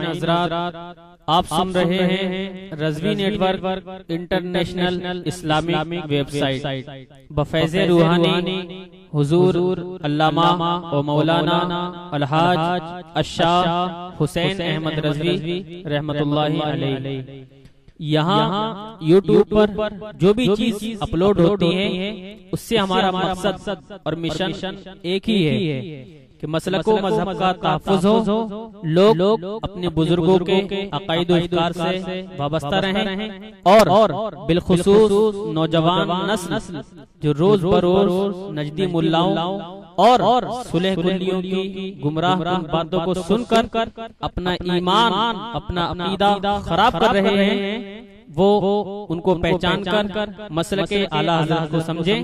حضرات آپ سن رہے ہیں Rizvi network international Islamic website بفیض روحانی حضور علامہ و مولانا الحاج الشاہ حسین احمد رضوی رحمت اللہ علیہ۔ یہاں یوٹیوب پر جو بھی چیز اپلوڈ ہوتی ہے اس سے ہمارا مقصد اور مشن ایک ہی ہے کہ مسلک و مذہب کا تحفظ ہو، لوگ اپنے بزرگوں کے عقائد و افکار سے وابستہ رہیں اور بالخصوص نوجوان نسل جو روز بروز نجدی ملاؤں اور صلح کلیوں کی گمراہ باتوں کو سن کر اپنا ایمان اپنا عقیدہ خراب کر رہے ہیں، وہ ان کو پہچان کر مسلک اعلیٰ حضرت کو سمجھیں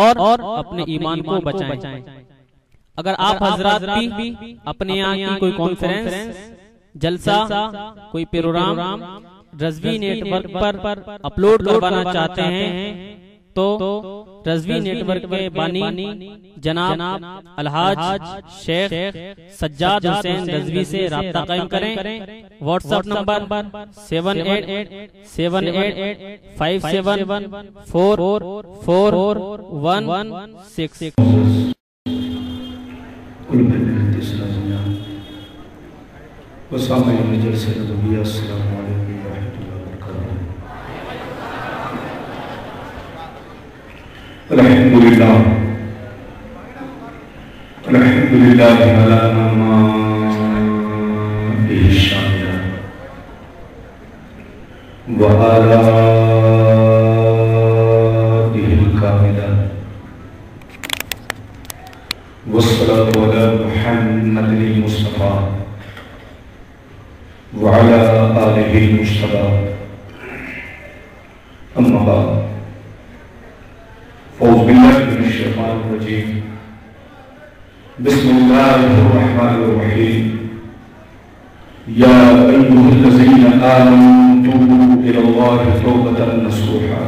اور اپنے ایمان کو بچائیں۔ اگر آپ حضرات بھی اپنے یہاں کی کوئی کانفرنس، جلسہ، کوئی پروگرام رضوی نیٹ ورک پر اپلوڈ کروانا چاہتے ہیں تو رضوی نیٹ ورک کے بانی جناب الحاج شیخ سجاد حسین رضوی سے رابطہ قائم کریں۔ What's app number 787857444116۔ کل بہنت اسلامیہ وسامعین جلسہ نبویہ، السلام علیکم ورحمۃ اللہ وبرکاتہ۔ الحمدللہ علی نعمائہ الشاملہ وآلائہ الکاملہ والصلاة على محمد المصطفى وعلى آله المجتبى، أما بعد، أعوذ بالله من الشيطان الرجيم، بسم الله الرحمن الرحيم، يا أيها الذين آمنوا توبوا إلى الله توبة نصوحا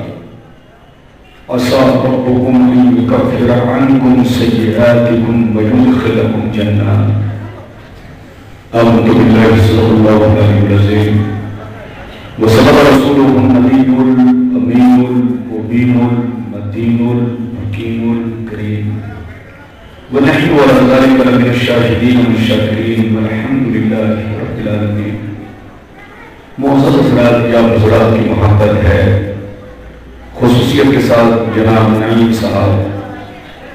عسى ربكم أن يكفر عنكم سيئاتكم ويدخلكم جنات۔ آمنت بالله صلى الله عليه وسلم وصدق رسوله النبي الأمين المبين المتين الحكيم الكريم، ونحن على ذلك لمن الشاهدين والشاكرين والحمد لله رب العالمين۔ معزز حضرات، یا حضرات کی محبت ہے، خصوصیت کے ساتھ جناب نعیم صاحب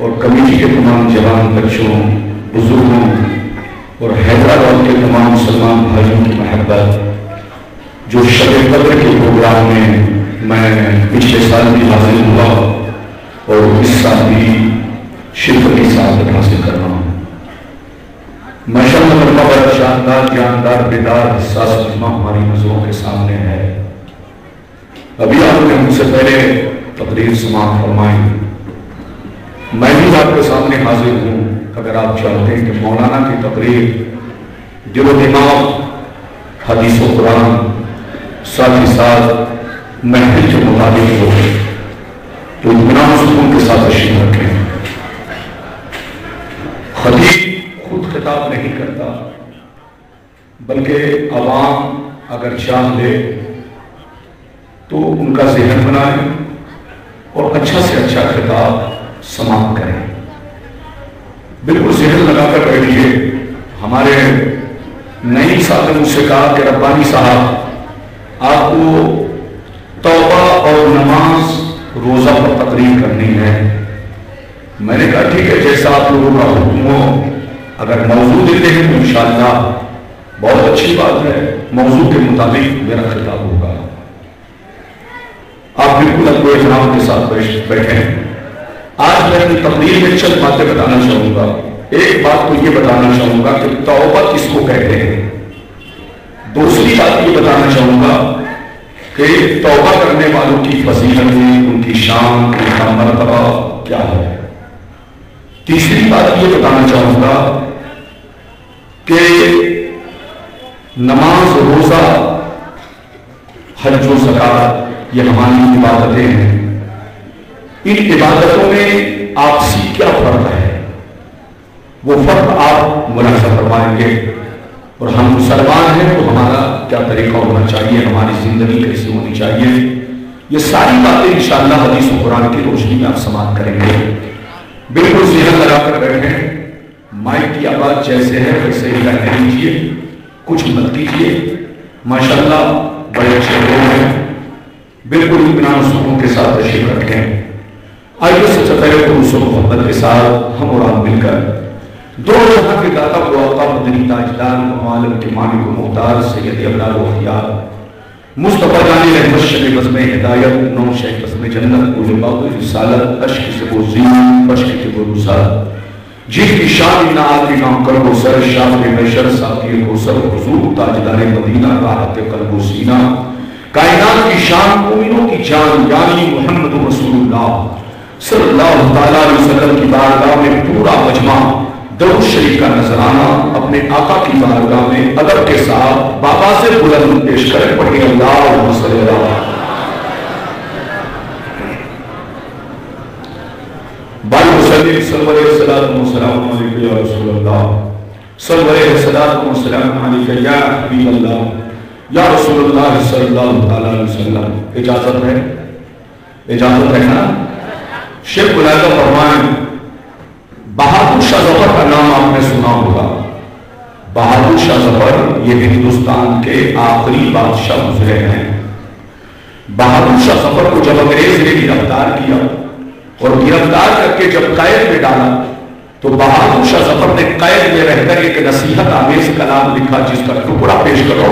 اور کمیٹی کے تمام جوان بچوں، بزرگوں اور حیدرآباد کے تمام مسلمان بھائیوں کی محبت، جو شب قدر کے پروگرام میں میں پچھلے سال بھی حاضر ہوا اور اس سال بھی شرکت کی سعادت حاصل کر رہا ہوں۔ ماشاءاللہ مرتبہ شاندار، جاندار، بیدار، حساس مجمع ہماری نظروں کے سامنے ہے۔ ابھی آپ نے مجھ سے پہلے تقریر سماعت فرمائی، میں بھی آپ کے سامنے حاضر ہوں۔ اگر آپ چاہتے ہیں کہ مولانا کی تقریر دل و دماغ، حدیث و قرآن، ساتھ ہی ساتھ محفل کے مطابق ہو تو اطمینان و سکون کے ساتھ تشریف رکھیں۔ خطیب خود خطاب نہیں کرتا، بلکہ عوام اگر چاہ لے تو ان کا ذہن بنائیں اور اچھا سے اچھا خطاب سماعت کریں۔ بالکل ذہن لگا کر بیٹھیے۔ ہمارے نعیم صاحب نے مجھ سے کہا کہ ربانی صاحب، آپ کو توبہ اور نماز روزہ پر تقریر کرنی ہے۔ میں نے کہا ٹھیک ہے، جیسا آپ لوگوں کا حکم ہو۔ اگر موضوع دیتے ہیں تو انشاءاللہ بہت اچھی بات ہے، موضوع کے مطابق میرا خطاب ہوگا۔ آپ بالکل اپنے احترام کے ساتھ بیٹھیں۔ آج میں اپنی تقریر میں چند باتیں بتانا چاہوں گا۔ ایک بات تو یہ بتانا چاہوں گا کہ توبہ کس کو کہتے ہیں۔ دوسری بات یہ بتانا چاہوں گا کہ توبہ کرنے والوں کی فضیلتیں، ان کی شان، ان کا مرتبہ کیا ہے۔ تیسری بات یہ بتانا چاہوں گا کہ نماز، روزہ، حج و زکوٰۃ یہ ہماری عبادتیں ہیں۔ ان عبادتوں میں آپسی کیا فرق ہے، وہ فرق آپ ملاحظہ فرمائیں گے۔ اور ہم مسلمان ہیں تو کیا طریقہ ہونا چاہیے, ہماری زندگی کیسی ہونی چاہیے, یہ ساری باتیں انشاءاللہ حدیث و قرآن کی روشنی میں آپ سماعت کریں گے. بالکل ذہن لگا کر بیٹھیں, مائک کی آواز جیسے ہے ویسے ہی رہنے دیجیے, کچھ مت کیجیے. ماشاءاللہ بڑے اچھے لوگ ہیں, بالکل اطمینان و سکون کے ساتھ تشریف رکھیں. آئیے سب سے پہلے خلوص و محبت کے ساتھ ہم اور آپ مل کر دو جہاں کے داتا کو آقا مدنی تاجدار عالم کے مالک و مختار سید ابرار و اخیار مصطفیٰ جانی رحمت شب بزم ہدایت نو شیخ بزم جنت قول باغ رسالت عشق سے وہ زین بشق کے وہ رسالت جس کی شان نہ آتی نام کرو سر شاہ بشر ساقی کو سر حضور تاجدار مدینہ راحت قلب و سینہ کائنات کی شان مومنوں کی جان یعنی محمد رسول اللہ صلی اللہ تعالیٰ علیہ وسلم کی بارگاہ میں پورا مجمع درود شریف کا نذرانہ اپنے آقا کی بارگاہ میں ادب کے ساتھ بابا سے بلند پیش کریں. پڑھیں اللہم صلی اللہ بھائی مسلم سلور صلاۃ و سلام علیکم یا رسول اللہ, سلور صلاۃ و سلام علیکم یا حبیب اللہ یا رسول اللہ صلی اللہ تعالیٰ علیہ وسلم. اجازت ہے نا. شیخ بلائدہ فرمائیں بہادر شاہ ظفر کا نام آپ نے سنا ہوگا. بہادر شاہ ظفر یہ ہندوستان کے آخری بادشاہ گزرے ہیں. بہادر شاہ ظفر کو جب انگریز نے گرفتار کیا اور گرفتار کر کے جب قید میں ڈالا تو بہادر شاہ ظفر نے قید میں رہ کر ایک نصیحت آمیز کلام لکھا جس کا ٹکڑا پیش کرو.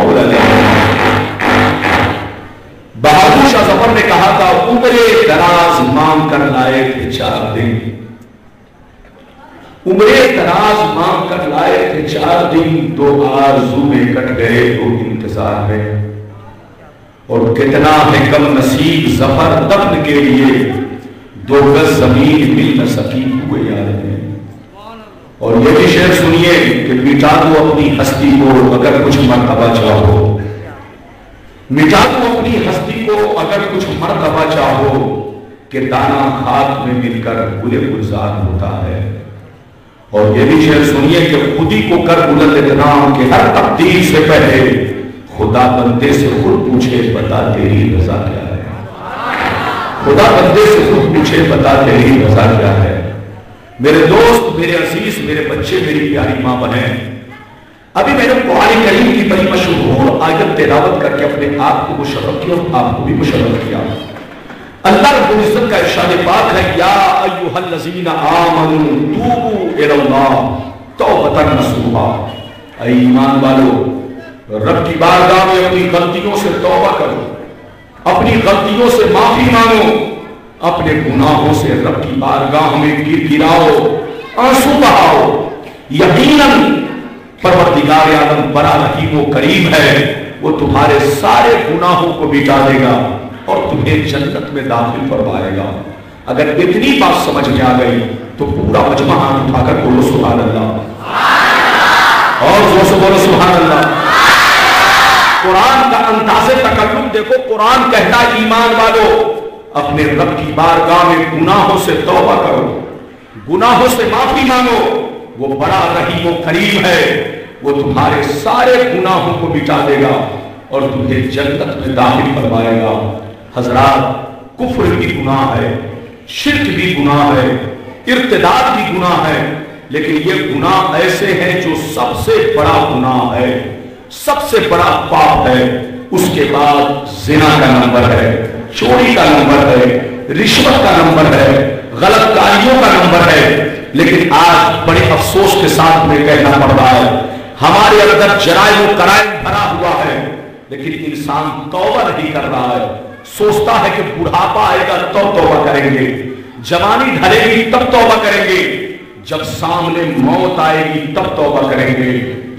بہادر شاہ ظفر نے کہا تھا عمرے دراز مانگ کر لائے تھے 4 دن, عمرے دراز مانگ کر لائے تھے 4 دن, 2 آرزو میں کٹ گئے 2 انتظار میں, اور کتنا ہے کم نصیب ظفر دفن کے لیے 2 گز زمین مل نہ سکی ہوئے یاد میں. اور یہ بھی شعر سنیے کہ مٹا دو اپنی ہستی کو اگر کچھ مرتبہ چاہو, مٹا دو اپنی ہستی کو اگر کچھ مرتبہ چاہو, کہ دانا خاک میں مل کر گلے گلزار ہوتا ہے. اور یہ بھی شعر سنیے کہ خودی کو کر بلند اتنا کہ ہر تبدیل سے پہلے خدا بندے سے خود پوچھے بتا تیری رضا کیا ہے. خدا بندے سے خود پوچھے بتا تیری رضا کیا ہے. میرے دوست, میرے عزیز, میرے بچے, میری پیاری ماں بہن, ابھی میں نے قرآن کریم کی بڑی مشہور آیت تلاوت کر کے اپنے آپ کو مشرف کیا, آپ کو بھی مشرف کیا. اللہ رب العزت کا ارشاد پاک ہے یا ایھا الذین آمنوا توبوا الی اللہ توبۃ نصوحا, اے ایمان والو رب کی بارگاہ میں اپنی غلطیوں سے توبہ کرو, اپنی غلطیوں سے معافی مانگو, اپنے گناہوں سے رب کی بارگاہ میں گر گراؤ, آنسو بہاؤ. یقیناً پروردگار عالم بڑا رحیم و کریم ہے, وہ تمہارے سارے گناہوں کو مٹا دے گا اور تمہیں جنت میں داخل فرمائے گا. اگر اتنی بات سمجھ میں آ گئی تو پورا مجمع ہاتھ اٹھا کر بولو سبحان اللہ, اور زور سے بولو سبحان اللہ. قرآن کا انداز تکلم دیکھو, قرآن کہتا ہے ایمان والو اپنے رب کی بارگاہ میں گناہوں سے توبہ کرو, گناہوں سے معافی مانگو, وہ بڑا رحیم و کریم ہے, وہ تمہارے سارے گناہوں کو مٹا دے گا اور تمہیں جنت میں داخل فرمائے گا. حضرات, کفر بھی گناہ ہے, شرک بھی گناہ ہے, ارتداد بھی گناہ ہے, لیکن یہ گناہ ایسے ہیں جو سب سے بڑا گناہ ہے, سب سے بڑا پاپ ہے. اس کے بعد زنا کا نمبر ہے, چوری کا نمبر ہے, رشوت کا نمبر ہے, غلط کاریوں کا نمبر ہے. لیکن آج بڑے افسوس کے ساتھ میں کہنا پڑ رہا ہے ہمارے اندر جرائم و کرائم بھرا ہوا ہے, لیکن انسان توبہ نہیں کر رہا ہے. سوچتا ہے کہ بڑھاپا آئے گا تب توبہ کریں گے, جوانی ڈھلے گی تب توبہ کریں گے, جب سامنے موت آئے گی تب توبہ کریں گے.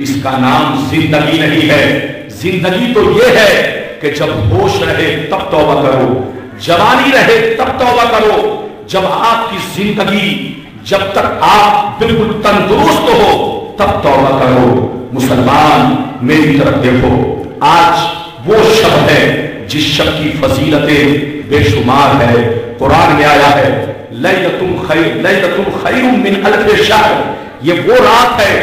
اس کا نام زندگی نہیں ہے. زندگی تو یہ ہے کہ جب ہوش رہے تب توبہ کرو, جوانی رہے تب توبہ کرو. جب آپ کی زندگی, جب تک آپ بالکل تندرست ہو تب توبہ کرو. مسلمان میری طرف دیکھو, آج وہ شب ہے جس شب کی فضیلتیں بے شمار ہے. قرآن میں آیا ہے لیلۃ خیر من الف شہر, یہ وہ رات ہے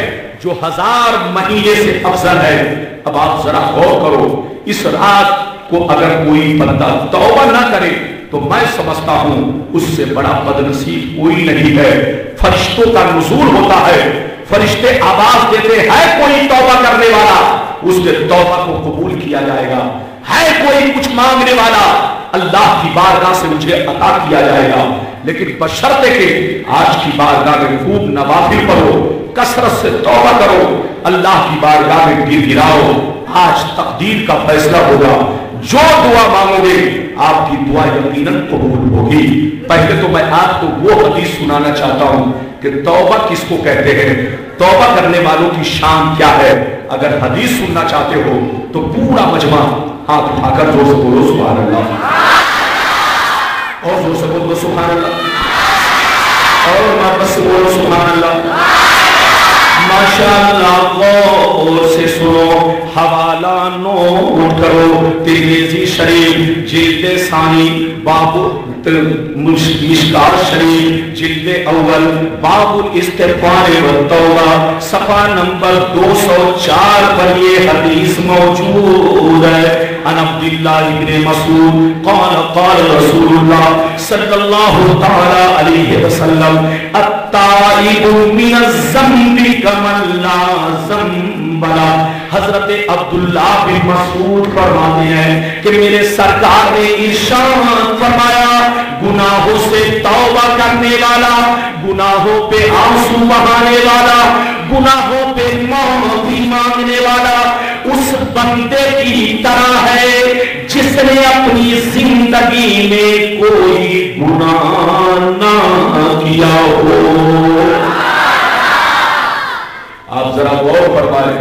جو 1000 مہینے سے افضل ہے۔ اب آپ ذرا غور کرو، اس رات کو اگر کوئی بندہ توبہ نہ کرے تو میں سمجھتا ہوں اس سے بڑا بدنصیب کوئی نہیں ہے۔ فرشتوں کا نزول ہوتا ہے، فرشتے آواز دیتے ہیں کوئی توبہ کرنے والا، اس کے توبہ کو قبول کیا جائے گا۔ ہے کوئی کچھ مانگنے والا، اللہ کی بارگاہ سے مجھے عطا کیا جائے گا، لیکن بشرطے کہ آج کی بارگاہ میں خوب نوافل پڑھو، کثرت سے توبہ کرو، اللہ کی بارگاہ میں گر گراؤ۔ آج تقدیر کا فیصلہ ہوگا، جو دعا مانگو گے آپ کی دعا یقیناً قبول ہوگی۔ پہلے تو میں آپ کو وہ حدیث سنانا چاہتا ہوں کہ توبہ کس کو کہتے ہیں، توبہ کرنے والوں کی شان کیا ہے۔ اگر حدیث سننا چاہتے ہو تو پورا مجمع ہاتھ اٹھا کر زور سے بولو سبحان اللہ، اور زور سے بولو سبحان اللہ، اور محبت سے بولو سبحان اللہ۔ ماشاءاللہ غور سے سنو، حوالہ نوٹ کرو، ترمذی شریف جلد ثانی باب مشکات شریف جلد اول باب الاستغفار والتوبہ صفحہ نمبر 204 پر یہ حدیث موجود ہے۔ عن عبداللہ ابن مسعود قال قال رسول اللہ صلی اللہ تعالی علیہ وسلم التائب من الذنب کمن لا ذنب له۔ حضرت عبداللہ بن مسعود فرماتے ہیں کہ میرے سرکار نے ارشاد فرمایا، گناہوں سے توبہ کرنے والا، گناہوں پہ آنسو بہانے والا، گناہوں پہ معافی مانگنے والا اس بندے کی طرح ہے جس نے اپنی زندگی میں کوئی گناہ نہ کیا ہو۔ آپ ذرا غور فرمائیں،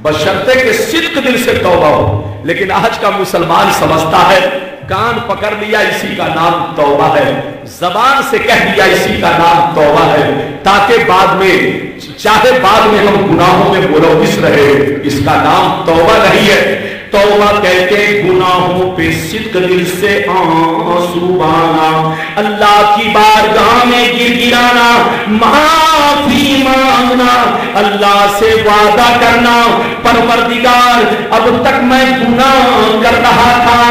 بشرطے کہ صدق دل سے توبہ ہو۔ لیکن آج کا مسلمان سمجھتا ہے کان پکڑ لیا اسی کا نام توبہ ہے، زبان سے کہہ دیا اسی کا نام توبہ ہے، تاکہ بعد میں چاہے بعد میں ہم گناہوں میں ملوث رہے، اس کا نام توبہ نہیں ہے۔ توبہ کہتے گناہوں پہ صدق دل سے آنسو بہانا، اللہ کی بارگاہ میں گر گرانا، معافی مانگنا، اللہ سے وعدہ کرنا، پروردگار اب تک میں گناہ کر رہا تھا،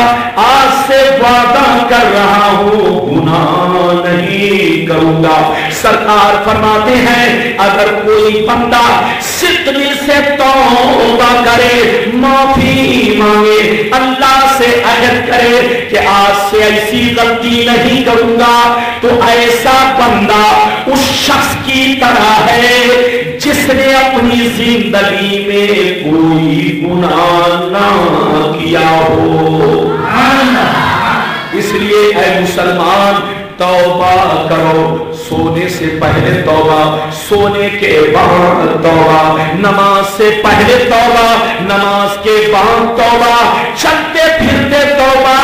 آج سے وعدہ کر رہا ہوں گناہ نہیں کروں گا۔ سرکار فرماتے ہیں اگر کوئی بندہ صدق دل سے توبہ کرے، معافی مانگے، اللہ سے عہد کرے کہ آج سے ایسی غلطی نہیں کروں گا، تو ایسا بندہ اس شخص کی طرح ہے جس نے اپنی زندگی میں کوئی گناہ نہ کیا ہو۔ اس لیے اے مسلمان توبہ کرو، سونے سے پہلے توبہ، سونے کے بعد توبہ، نماز سے پہلے توبہ، نماز کے بعد توبہ، چلتے پھرتے توبہ،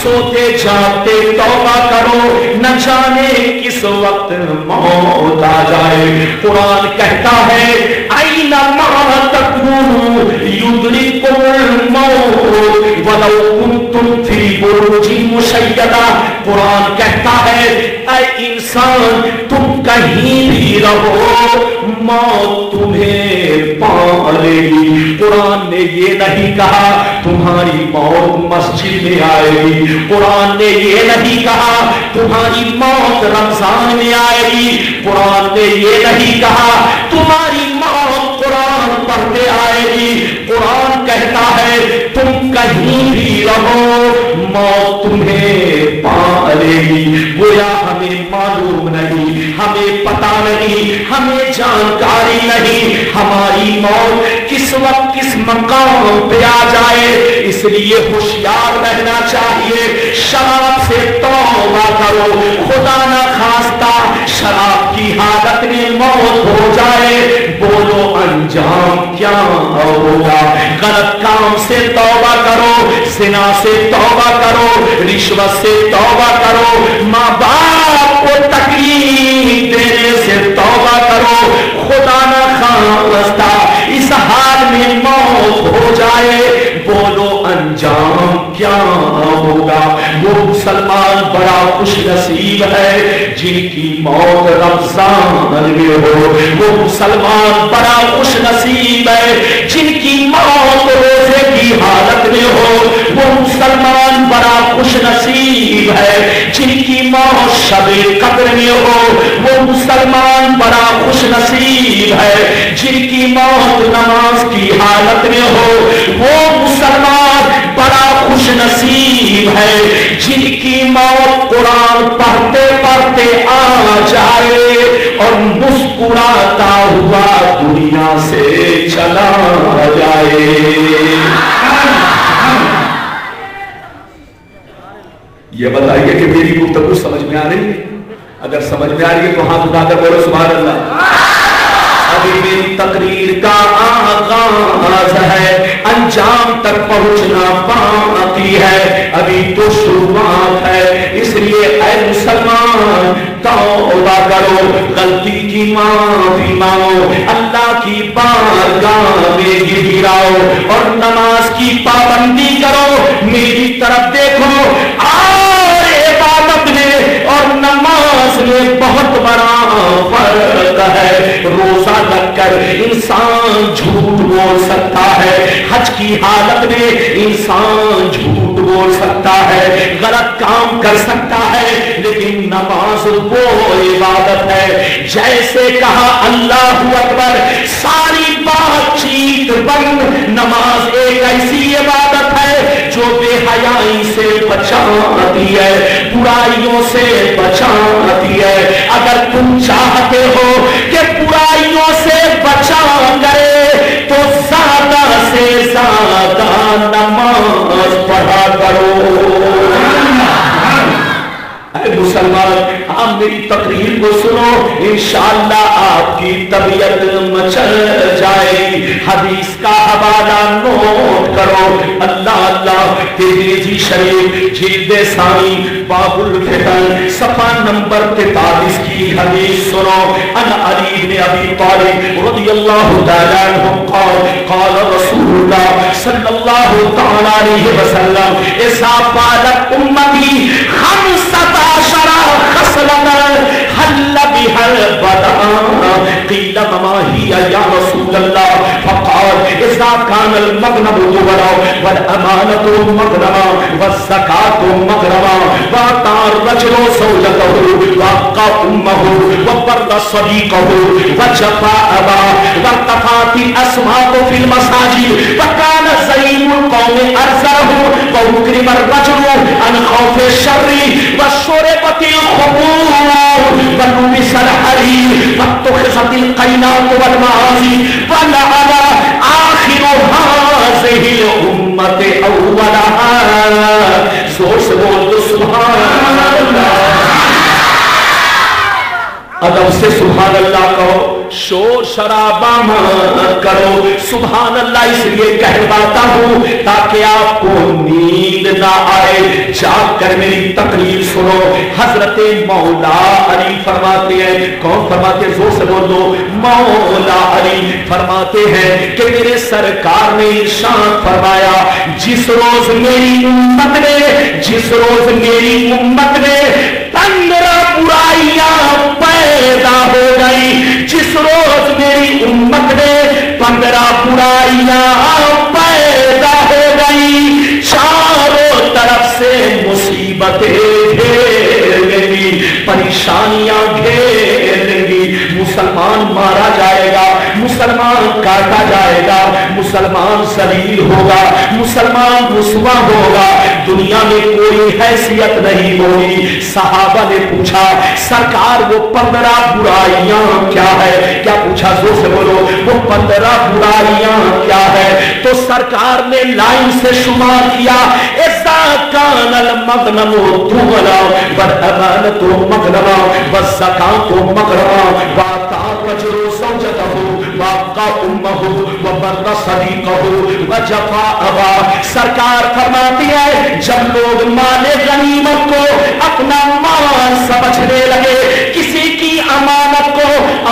سوتے جاگتے توبہ کرو، نہ جانے کس وقت موت آ جائے۔ قرآن کہتا ہے اینما تکونوا یدرککم الموت ولو کنتم فی بروج مشیدہ۔ قرآن کہتا ہے اے انسان تم کہیں بھی رہو موت تمہیں پا لے گی۔ قرآن نے یہ نہیں کہا تمہاری موت مسجد میں آئے گی، قرآن نے یہ نہیں کہا تمہاری موت رمضان میں آئے گی، قرآن نے یہ نہیں کہا تمہاری موت قرآن پڑھتے آئے گی۔ قرآن کہتا ہے تم کہیں بھی رہو موت تمہیں پا لے گی۔ گویا ہمیں معلوم نہیں، ہمیں پتہ نہیں، ہمیں جانکاری نہیں ہماری موت کس وقت کس مقام پہ آ جائے، اس لیے ہوشیار رہنا چاہیے۔ شراب سے توبہ کرو، خدا نہ خواستہ شراب کی حالت میں موت ہو جائے، بولو انجام کیا ہوگا۔ غلط کام سے توبہ کرو، زنا سے توبہ کرو، رشوت سے توبہ کرو، ماں باپ کو تکلیف دینے سے توبہ کرو، خدا نہ خواستہ اس حال میں موت ہو جائے، بولو انجام کیا ہوگا۔ وہ مسلمان بڑا خوش نصیب ہے جن کی موت رمضان میں ہو، وہ مسلمان بڑا خوش نصیب ہے جن کی موت روزے کی حالت میں ہو، وہ مسلمان بڑا خوش نصیب ہے جن کی موت شب قدر میں ہو، وہ مسلمان بڑا خوش نصیب ہے جن کی موت نماز کی حالت میں ہو، وہ مسلمان بڑا خوش نصیب ہے جن کی موت قرآن پڑھتے پڑھتے آ جائے اور مسکراتا ہوا دنیا سے چلا جائے۔ یہ بتائیے کہ میری گفتگو سمجھ میں آ رہی ہے؟ اگر سمجھ میں آ رہی ہے تو ہاتھ اٹھا کر بولو سبحان اللہ۔ ابھی میری تقریر کا آغاز ہے، انجام تک پہنچنا باقی ہے، ابھی تو شروعات ہے، اس لیے اے مسلمان توبہ کرو، غلطی کی معافی مانگو، اللہ کی بارگاہ میں گراؤ اور نماز کی پابندی کرو۔ میری طرف دیکھو، اور عبادت میں اور نماز میں بہت بڑا فرق ہے۔ روزہ رکھ کر انسان جھوٹ بول سکتا ہے، حج کی حالت میں انسان جھوٹ بول سکتا ہے، غلط کام کر سکتا ہے، لیکن نماز وہ عبادت ہے جیسے کہا اللہ اکبر ساری بات چیت بند۔ نماز ایک ایسی عبادت ہے جو بے حیائی سے بچاتی ہے، برائیوں سے بچاتی ہے۔ اگر تم چاہتے ہو کہ برائیوں سے بچا کرے تو زیادہ سے زیادہ نماز پڑھا کرو۔ اے مسلمان، آپ میری تقریر کو سنو، انشاءاللہ آپ کی طبیعت مچل جائے گی۔ حدیث کا حوالہ نوٹ کرو، اللہ اللہ ترمذی شریف جلد ثانی باب الفتن صفحہ نمبر 43 کی حدیث سنو۔ ان علی بن ابی طالب رضی اللہ تعالی عنہ قال قال رسول اللہ صلی اللہ تعالی علیہ وسلم اذا فعلت امتی 15 خصلة حل بها البلاء قيل وما هي يا رسول الله فقال إذا كان المغنم دبرا والأمانة مغرما والزكاة مغرما وأطاع الرجل زوجته وأبقى أمه وبر صديقه وجفا أباه وارتفعت الأصوات في المساجد وكان زعيم القوم أرزله وأكرم الرجل عن خوف الشر وشربت الخمور ولبس الحرير واتخذت القينات والمعاصي ولعن آخر هذه الأمة أولها۔ زور سے بول دو سبحان اللہ، ادب سے سبحان اللہ کہو، شور شرابہ مت کرو۔ سبحان اللہ اس لیے کہلواتا ہوں تاکہ آپ کو نیند نہ آئے، جاگ کر میری تقریر سنو۔ حضرت مولا علی فرماتے ہیں، کون فرماتے ہیں؟ زور سے بول دو، مولا علی فرماتے ہیں کہ میرے سرکار نے ارشاد فرمایا جس روز میری امت میں 15 برائیاں پیدا ہو گئی، جس روز میری امت میں 15 برائیاں پیدا ہو گئی، چاروں طرف سے مصیبتیں گھیر لیں گی، پریشانیاں گھیر لیں گی، مسلمان مارا جائے گا، مسلمان کاٹا جائے گا، مسلمان ذلیل ہوگا، مسلمان رسوا ہوگا، دنیا میں کوئی حیثیت نہیں ہوگی۔ صحابہ نے پوچھا سرکار وہ 15 برائیاں کیا ہے؟ کیا پوچھا؟ زور سے بولو، وہ 15 برائیاں کیا ہے؟ تو سرکار نے لائن سے شمار کیا، اذا کان المغنم دبرا والامانۃ مغرما والزکاۃ مغرما واطاع الرجل زوجته وابقى امه وبر صديقه وجفا اباه۔ سرکار فرماتی ہے جب لوگ مال غنیمت کو اپنا مال سمجھنے لگے، کسی کی امانت کو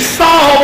100